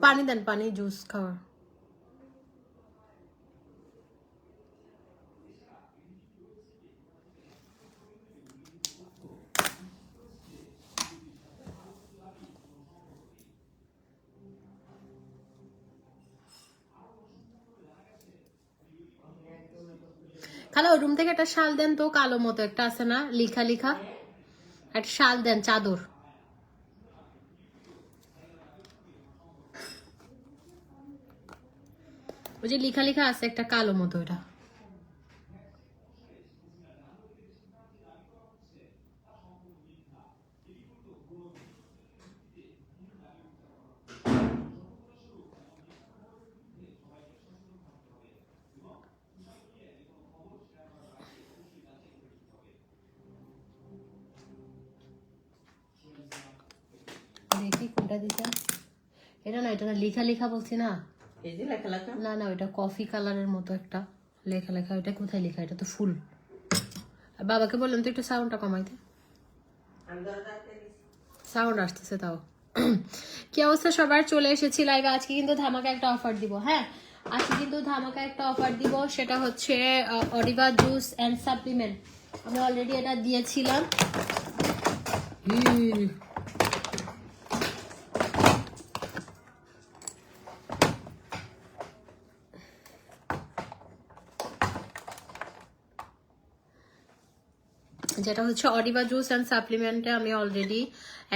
পানি দেন, পানি জুস খাওয়ার। খালা ওই রুম থেকে একটা শাল দেন তো, কালো মতো একটা আছে না লিখা লিখা, একটা শাল দেন, চাদর। ওই যে লিখা লিখা আছে একটা কালো মতো, এটা দেখি কোনটা দিতে। এটা না, এটা না, লিখা লিখা বলছি না। এই যে লেখা লেখা, না না, ওইটা কফি কালারের মতো একটা লেখা লেখা। ওইটা কোথায় লেখা? এটা তো ফুল। বাবাকে বললাম তো একটু সাউন্ডটা কমাইতে, সাউন্ড আসতেছে তাও। কি অবস্থা সবার? চলে এসেছি লাইভে। আজকে কিন্তু ধামাকা একটা অফার দিব। হ্যাঁ, আজকে কিন্তু ধামাকা একটা অফার দিব, সেটা হচ্ছে অডিভা জুস অ্যান্ড সাপ্লিমেন্ট। আমি অলরেডি এটা দিয়েছিলাম। যেটা হচ্ছে অডিভা জুস অ্যান্ড সাপ্লিমেন্টে আমি অলরেডি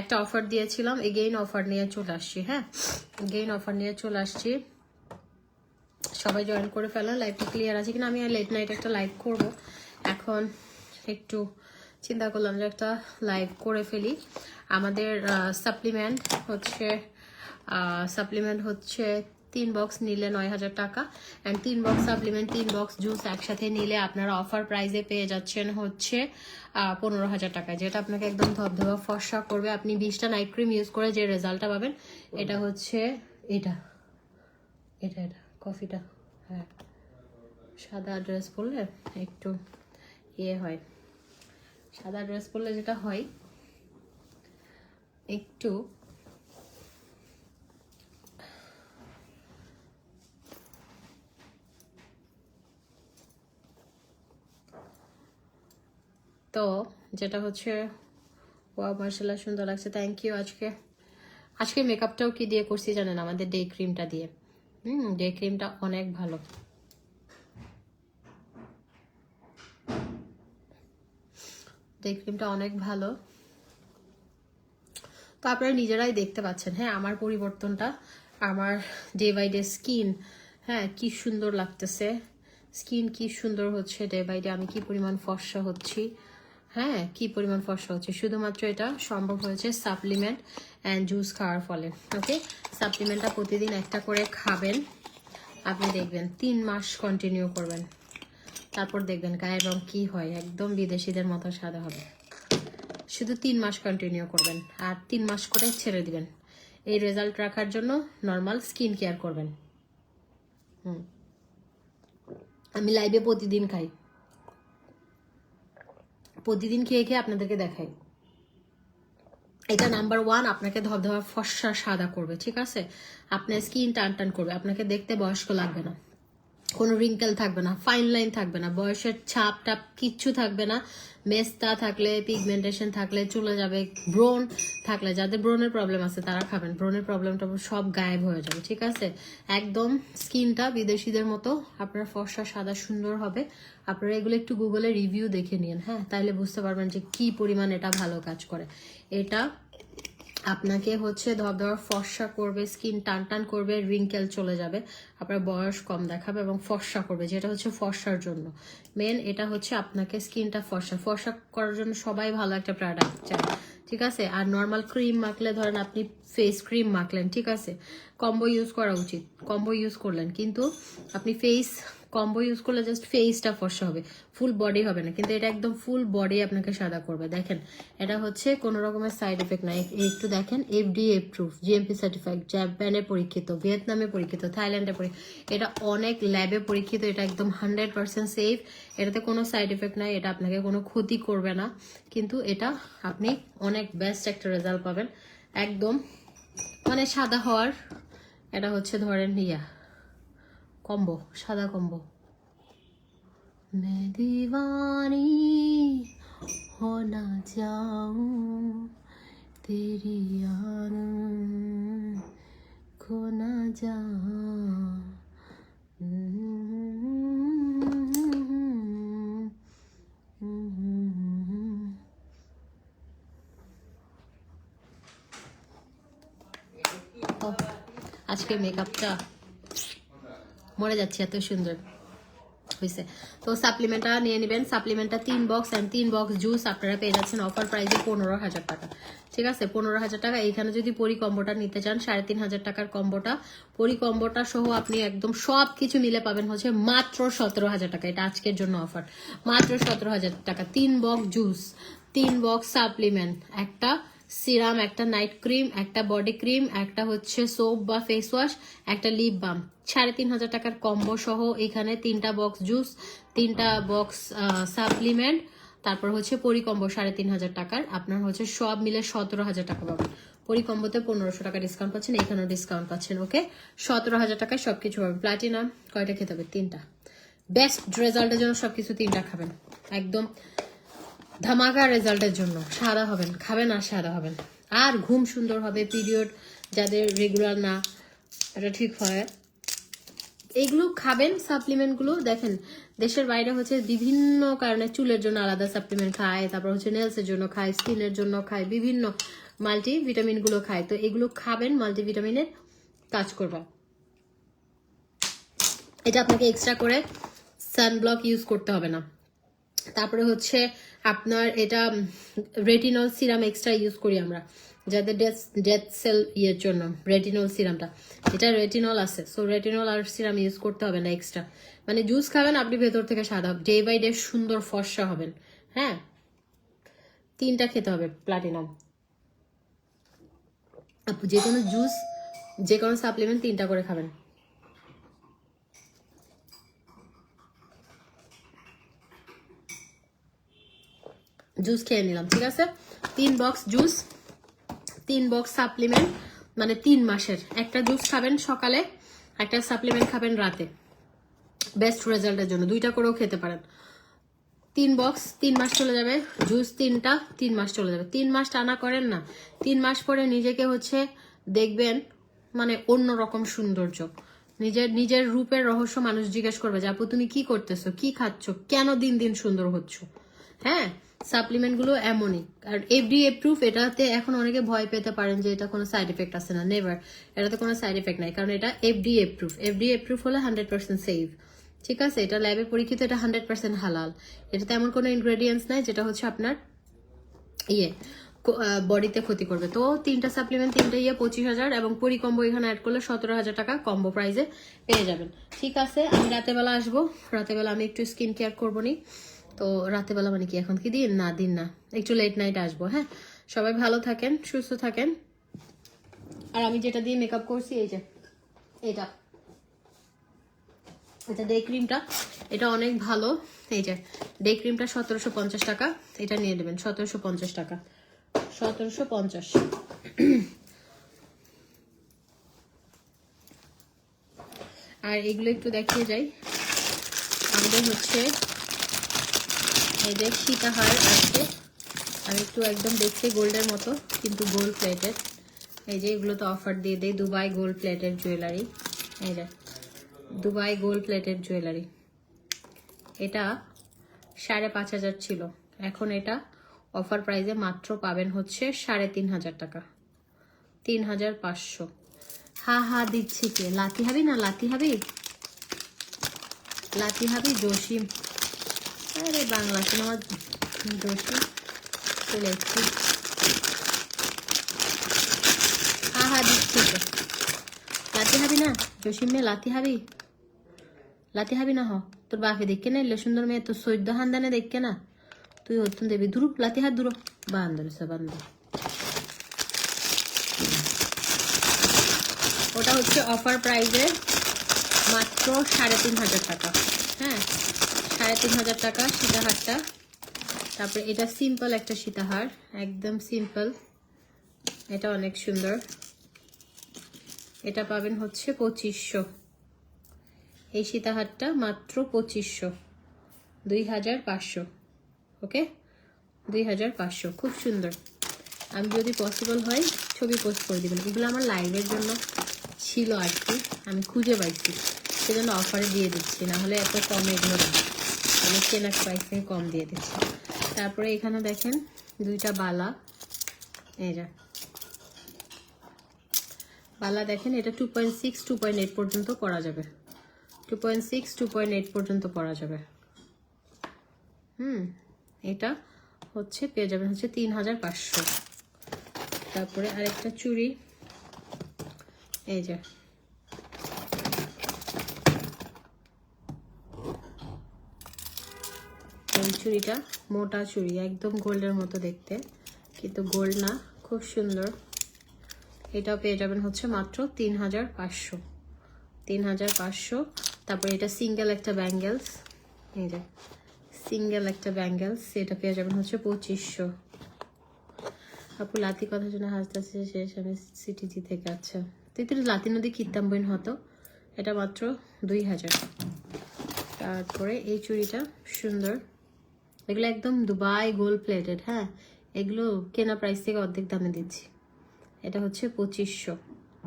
একটা অফার দিয়েছিলাম। এগেইন অফার নিয়ে চলে আসছি। হ্যাঁ, এগেইন অফার নিয়ে চলে আসছি। সবাই জয়েন করে ফেলেন। লাইভটা ক্লিয়ার আছে কিনা? আমি লেট নাইট একটা লাইভ করব এখন। একটু চিন্তা করলাম যে একটা লাইভ করে ফেলি। আমাদের সাপ্লিমেন্ট হচ্ছে 3 বক্স নিলে 9,000 টাকা, and 3 box supplement 3 box juice একসাথে নিলে আপনারা অফার প্রাইসে পেয়ে যাচ্ছেন হচ্ছে 15,000 টাকা, যেটা আপনাকে একদম ধবধবা ফর্সা করবে। আপনি 20টা নাইট ক্রিম ইউজ করে যে রেজাল্টটা পাবেন, এটা হচ্ছে এটা এটা এটা কফিটা। হ্যাঁ, সাদা ড্রেস পরলে একটু ইয়ে হয়, সাদা ড্রেস পরলে যেটা হয় একটু তো যেটা হচ্ছে, ওয়াও মার্শাল্লাহ সুন্দর লাগছে, থ্যাংক ইউ। আজকে মেকআপটাও কি দিয়ে করছি জানেন? আমাদের ডে ক্রিমটা দিয়ে। ডে ক্রিমটা অনেক ভালো। ডে ক্রিমটা অনেক ভালো, তো আপনারা নিজেরাই দেখতে পাচ্ছেন। হ্যাঁ, আমার পরিবর্তনটা, আমার ডে বাই ডে স্কিন, হ্যাঁ কি সুন্দর লাগতেছে, স্কিন কি সুন্দর হচ্ছে ডে বাই ডে। আমি কি পরিমাণ ফর্সা হচ্ছি, হ্যাঁ কি পরিমাণ ফর্সা হচ্ছে, শুধুমাত্র এটা সম্ভব হয়েছে সাপ্লিমেন্ট অ্যান্ড জুস খাওয়ার ফলে। ওকে, সাপ্লিমেন্টটা প্রতিদিন একটা করে খাবেন, আপনি দেখবেন 3 মাস কন্টিনিউ করবেন, তারপর দেখবেন গায়ের রং কি হয়, একদম বিদেশিদের মতো সাদা হবে। শুধু 3 মাস কন্টিনিউ করবেন, আর 3 মাস করে ছেড়ে দিবেন। এই রেজাল্ট রাখার জন্য নর্মাল স্কিন কেয়ার করবেন। আমি লাইভে প্রতিদিন খাই, প্রতিদিন খেয়ে খেয়ে আপনাদেরকে দেখাই। এটা নাম্বার 1, আপনাকে ধবধবা ফর্সা সাদা করবে, ঠিক আছে? আপনার স্কিন টান টান করবে, আপনাকে দেখতে বয়স্ক লাগবে না, কোনো রিঙ্কেল থাকবে না, ফাইন লাইন থাকবে না, বয়সের ছাপ টাপ কিচ্ছু থাকবে না। মেস্তা থাকলে, পিগমেন্টেশন থাকলে চলে যাবে, ব্রোন থাকলে, যাদের ব্রোনের প্রবলেম আছে তারা খাবেন, ব্রোনের প্রবলেমটা সব গায়েব হয়ে যাবে, ঠিক আছে? একদম স্কিনটা বিদেশিদের মতো আপনার ফর্সা সাদা সুন্দর হবে। আপনারা এগুলো একটু গুগলে রিভিউ দেখে নিন, হ্যাঁ, তাইলে বুঝতে পারবেন যে কি পরিমাণ এটা ভালো কাজ করে। এটা আপনাকে হচ্ছে ধবধবা ফর্সা করবে, স্কিন টান টান করবে, রিঙ্কেল চলে যাবে, আপনার বয়স কম দেখাবে এবং ফর্সা করবে, যেটা হচ্ছে ফর্সার জন্য মেন। এটা হচ্ছে আপনাকে স্কিনটা ফর্সা করার জন্য সবাই ভালো একটা প্রোডাক্ট চায়, ঠিক আছে? আর নর্মাল ক্রিম মাখলে, ধরেন আপনি ফেস ক্রিম মাখলেন, ঠিক আছে, কম্বো ইউজ করা উচিত, কম্বো ইউজ করলেন, কিন্তু আপনি ফেস কম্বো ইউজ করলে জাস্ট ফেসটা ফর্সা হবে, ফুল বডি হবে না, কিন্তু এটা একদম ফুল বডি আপনাকে সাদা করবে। দেখেন এটা হচ্ছে কোনো রকমের সাইড এফেক্ট নাই, একটু দেখেন FDA প্রুফ, GMP সার্টিফাইড, জাপানে পরীক্ষিত, ভিয়েতনামে পরীক্ষিত, থাইল্যান্ডে পরীক্ষিত, এটা অনেক ল্যাবে পরীক্ষিত, এটা একদম 100% সেফ, এটাতে কোনো সাইড এফেক্ট নাই, এটা আপনাকে কোনো ক্ষতি করবে না, কিন্তু এটা আপনি অনেক বেস্ট একটা রেজাল্ট পাবেন একদম মানে সাদা হওয়ার। এটা হচ্ছে ধরেন কম্বো, সাদা কম্বো। मैं दीवानी हो ना जाऊं तेरी याद खो ना जाऊं। আজকে মেকআপটা মরে যাচ্ছে, এত সুন্দর হয়েছে। তো সাপ্লিমেন্টটা নিয়ে নেবেন, সাপ্লিমেন্টটা 3 বক্স অ্যান্ড 3 বক্স জুস আপনারা পেয়ে যাচ্ছেন অফার প্রাইসে 15,000 টাকা। ঠিক আছে, 15,000 টাকা। এইখানে যদি পরি কম্বোটা নিতে চান 3,500 টাকার কম্বোটা, পরি কম্বোটা সহ আপনি একদম সব কিছু মিলে পাবেন হচ্ছে মাত্র 17,000 টাকা। এটা আজকের জন্য অফার, মাত্র 17,000 টাকা। 3 বক্স জুস, 3 বক্স সাপ্লিমেন্ট, একটা সিরাম, একটা নাইট ক্রিম, একটা বডি ক্রিম, একটা হচ্ছে সোপ বা ফেস ওয়াশ, একটা লিপ বাম, 3,500 টাকার কম্বো সহ এখানে 3টা বক্স জুস, 3টা বক্স সাপ্লিমেন্ট, তারপর হচ্ছে পরি কম্বো 3,500 টাকার, আপনার হচ্ছে সব মিলে 17,000 টাকা পাবেন। পরি কম্বোতে 1,500 টাকা ডিসকাউন্ট পাচ্ছেন, এখানেও ডিসকাউন্ট পাচ্ছেন। ওকে, 17,000 টাকায় সবকিছু পাবেন। প্লাটিনাম কয়টা খেতে হবে? 3টা। বেস্ট রেজাল্টের জন্য সবকিছু 3টা খাবেন, একদম ধামাকা রেজাল্টের জন্য। সাদা হবেন, খাবেন আর সাদা হবেন, আর ঘুম সুন্দর হবে। পিরিয়ড যাদের রেগুলার না, এটা ঠিক হয়, এইগুলো খাবেন সাপ্লিমেন্টগুলো। দেখেন দেশের বাইরে হচ্ছে বিভিন্ন কারণে চুলের জন্য আলাদা সাপ্লিমেন্ট খায়, তারপর হচ্ছে নেলসের জন্য খায়, স্কিনের জন্য খায়, বিভিন্ন মাল্টিভিটামিন গুলো খায়। তো এগুলো খাবেন, মাল্টিভিটামিনের কাজ করবে। এটা আপনাকে এক্সট্রা করে সানব্লক ইউজ করতে হবে না। তারপরে হচ্ছে আপনার এটা রেটিনল সিরাম এক্সট্রা ইউজ করি আমরা, যাদের ডেথ সেল ইয়ের জন্য রেটিনল সিরামটা, এটা রেটিনল আছে, সো রেটিনল আর সিরাম ইউজ করতে হবে না এক্সট্রা। মানে জুস খাবেন আপনি ভেতর থেকে সাদা, ডে বাই ডে সুন্দর ফর্সা হবেন। হ্যাঁ, 3টা খেতে হবে প্লাটিনাম। যে কোনো জুস, যে কোনো সাপ্লিমেন্ট 3টা করে খাবেন। জুস খেয়ে নিলাম, ঠিক আছে। 3 বক্স জুস, 3 বক্স সাপ্লিমেন্ট, মানে 3 মাসের। একটা জুস খাবেন সকালে, একটা সাপ্লিমেন্ট খাবেন রাতে, বেস্ট রেজাল্টের জন্য 2টা করেও খেতে পারেন। 3 বক্স 3 মাস চলে যাবে, জুস 3টা 3 মাস চলে যাবে। 3 মাস টানা করেন না, 3 মাস পরে নিজেকে হচ্ছে দেখবেন মানে অন্যরকম সৌন্দর্য। নিজের রূপের রহস্য মানুষ জিজ্ঞেস করবে যে আপু তুমি কি করতেছো, কি খাচ্ছ, কেন দিন দিন সুন্দর হচ্ছ। হ্যাঁ, সাপ্লিমেন্ট গুলো এমনই। আর FDA প্রুফ, এটাতে এখন অনেকে ভয় পেতে পারেন যে এটা কোনো সাইড এফেক্ট আছে না, নেভার, এটাতে কোনো সাইড এফেক্ট নাই, কারণ এটা FDA প্রুফ। FDA প্রুফ হলে 100% সেফ, ঠিক আছে। এটা ল্যাবে পরীক্ষিত, এটা 100% হালাল। এটাতে এমন কোনো ইনগ্রেডিয়েন্টস নাই যেটা হচ্ছে আপনার বডিতে ক্ষতি করবে। তো 3টা সাপ্লিমেন্ট, 3টা 25,000, এবং পরি কম্বো এখানে অ্যাড করলে 17,000 টাকা কম্বো প্রাইসে পেয়ে যাবেন। ঠিক আছে, আমি রাতেবেলা আসবো, রাতেবেলা আমি একটু স্কিন কেয়ার করবো নি। তো রাতেবেলা মানে কি, এখন কি দিন না, একটু লেট নাইট আসবো। হ্যাঁ, সবাই ভালো থাকেন, সুস্থ থাকেন। আর আমি যেটা দিয়ে মেকআপ করছি, এই যে এটা ডে ক্রিমটা, এটা অনেক ভালো। এই যে ডে ক্রিমটা 1750 টাকা, এটা নিয়ে নেবেন 1750 টাকা, 1750। আর এগুলো একটু দেখিয়ে যাই, আমাদের হচ্ছে এই যে সীতাহার আছে, আর একটু একদম দেখতে গোল্ডের মতো কিন্তু গোল্ড প্লেটেড। এই যে এগুলো তো অফার দিয়ে দেয়, দুবাই গোল্ড প্লেটেড জুয়েলারি। এই যে দুবাই গোল্ড প্লেটেড জুয়েলারি, এটা 5,500 ছিল, এখন এটা অফার প্রাইসে মাত্র পাবেন হচ্ছে 3,500 টাকা, 3,500। হা দিচ্ছি কে? লাতি হাবি না, লাতি হাবি জসিম, আরে বাংলা সিনেমা জসিম চলে এসছি। হা দিচ্ছি কে? লাতি হাবি না জসিম মে, লাতি লাতি হাবি না হ তোর বাপে দেখে না এলে সুন্দর মেয়ে তোর সৈদ্য হান্দানে দেখে না তুই হতুন দেবী দূর লাতি হাত দূর বান্দর সে বান্দর ওটা হচ্ছে অফার প্রাইসে মাত্র 3,500 টাকা। হ্যাঁ 3,500 টাকা সীতাহারটা। তারপরে এটা সিম্পল একটা সীতাহার, একদম সিম্পল, এটা অনেক সুন্দর। এটা পাবেন হচ্ছে 2500। এই সীতাহারটা মাত্র 2500, 2500। ওকে 2500, খুব সুন্দর। আমি যদি পসিবল হয় ছবি পোস্ট করে দিবেন। এগুলো আমার লাইভের জন্য ছিল আর কি, আমি খুঁজে পাইছি সেজন্য অফারে দিয়ে দিচ্ছি, না হলে এত কমে এগুলো না, আমি কেনার প্রাইস থেকে কম দিয়ে দিচ্ছি। তারপরে এখানে দেখেন দুইটা বালা, এই যে বালা দেখেন, এটা 2.6 2.8 পর্যন্ত পরা যাবে, 2.6 2.8 পর্যন্ত পরা যাবে। এটা হচ্ছে পেয়ে যাবেন হচ্ছে 3,500। তারপরে আরেকটা চুড়ি, এই যে এই চুড়িটা মোটা চুড়ি, একদম গোল্ডের মতো দেখতে, কিন্তু গোল্ড না, খুব সুন্দর। এটাও পেয়ে যাবেন হচ্ছে মাত্র 3,500, 3,500। তারপরে এটা সিঙ্গেল একটা ব্যাঙ্গেলস, এই যে সিঙ্গেল একটা ব্যাঙ্গেলস, এটা পেয়ে যাবেন হচ্ছে 2500। আপু লাতি কথা শুনে হাসতেছে শেষ, আমি সিটিজি থেকে। আচ্ছা তুই তো লাতি নদী কিনতাম বইন হতো। এটা মাত্র 2,000। তারপরে এই চুড়িটা সুন্দর, এগুলো একদম দুবাই গোল্ড প্লেটেড। হ্যাঁ এগুলো কেনা প্রাইস থেকে অর্ধেক দামে দিচ্ছি। এটা হচ্ছে 2500,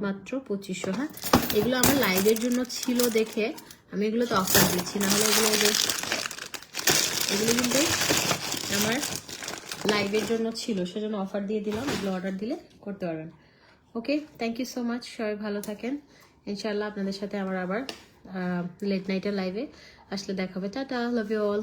মাত্র 2500। হ্যাঁ এগুলো আমার লাইভের জন্য ছিল দেখে আমি এগুলো তো অফার দিচ্ছি, না হলে এগুলো কিন্তু আমার লাইভের জন্য ছিল, সেজন্য অফার দিয়ে দিলাম। এগুলো অর্ডার দিলে করতে পারবেন। Okay thank you so much, সবাই ভালো থাকেন। ইনশাআল্লাহ আপনাদের সাথে আমার আবার লেট নাইটের লাইভে আসলে দেখা হবে। Tata, love you all.